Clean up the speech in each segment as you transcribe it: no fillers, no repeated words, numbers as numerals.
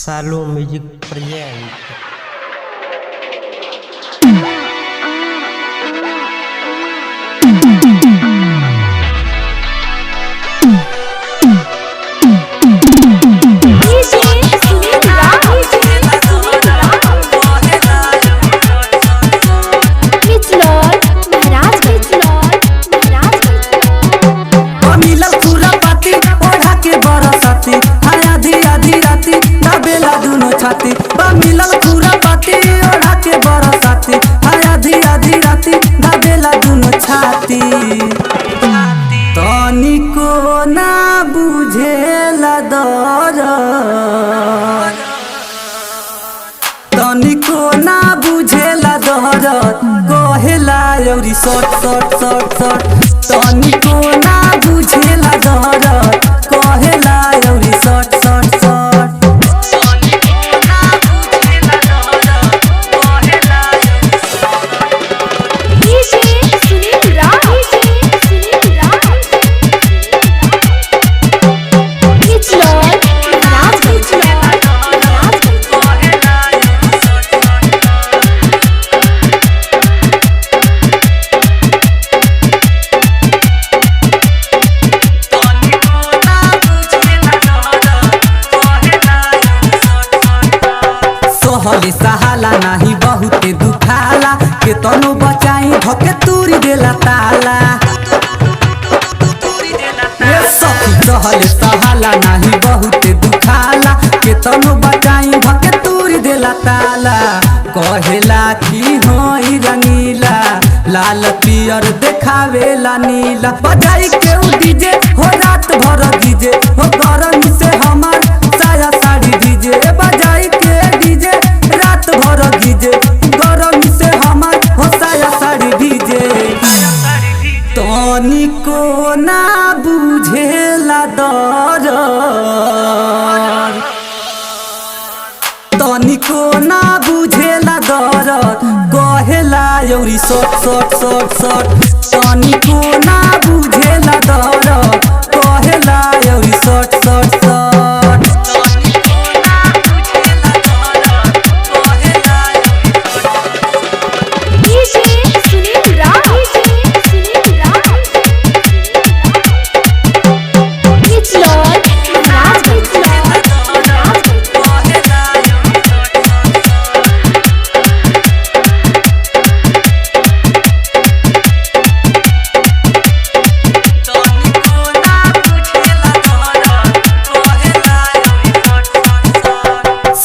Salo Music present. मिलल पूरा पाती ओढ़ा के बरसाती आधी आधी राती दाबेला दुनो छाती तनिको ना बुझेला दर्द तनिको ना बुझेला दर्द कहेला औरी सट सट सट सट तनिको ना बुझेला दर्द कहेला औरी सट सट सट सहले सहाला नाही बहुते दुखाला के तनो बचाई धके तूरी देला ताला सखी सहले सहाला नाही बहुते दुखाला के तनो बचाई धके तूरी देला ताला कहेला की होई रंगीला लाल पियर देखावेला नीला बजाई के डीजे हो रात भर डीजे हो गरम से हमार साया साड़ी डीजे बजाई के डीजे रात भर डीजे गरम से हमार हो साया साड़ी डीजे तनिको ना बुझेला दर्द तनिको ना बुझेला दर्द कहेला औरी सट सट सट सट तनिको ना बुझेला दर्द कहेला औरी सट सट सट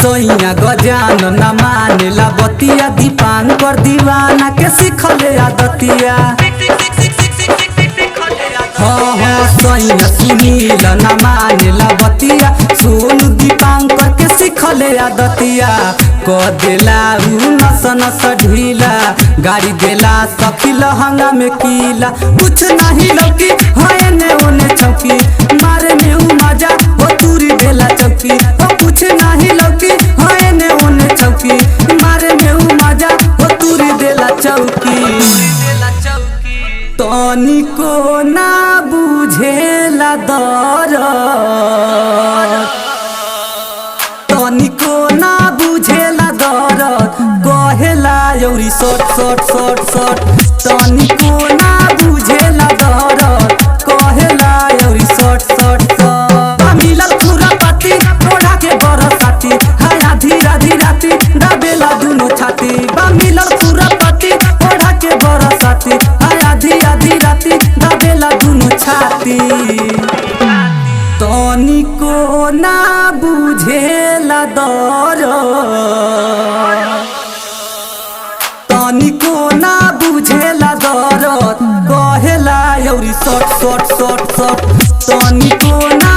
सोइया गजान न मानेला बतिया दीपान कर दीवाना के सिखले आदतिया हाँ हाँ सोइया सुनील न मानेला बतिया सोनू दीपांकर के सिखले आदतिया क देला उ नस नस ढीला गाड़ी देला सखी लहंगा में कीला कुछ नहीं लौकी है ने ओने चौकी मारे में उ मजा हो दूरी देला चौकी हो कुछ नहीं लौकी है ने ओने चौकी मारे में उ मजा हो दूरी देला चौकी तनिको ना बुझेला दर्द तनिको ना बुझेला दर्द कहेला औरी सट सट सट सट तनिको ना बुझेला दर्द कहेला औरी सट सट सट मिलल पूरा पाती ओढ़ा के बरसाती हाय आधी आधी राती दाबेला दुनो छाती मिलल पूरा पाती ओढ़ा के बरसाती हाय आधी आधी राती दाबेला दुनो छाती तनिको ना बुझेला दर्द तनिको ना बुझेला दर्द कहेला औरी सट सट सट सट तनिको ना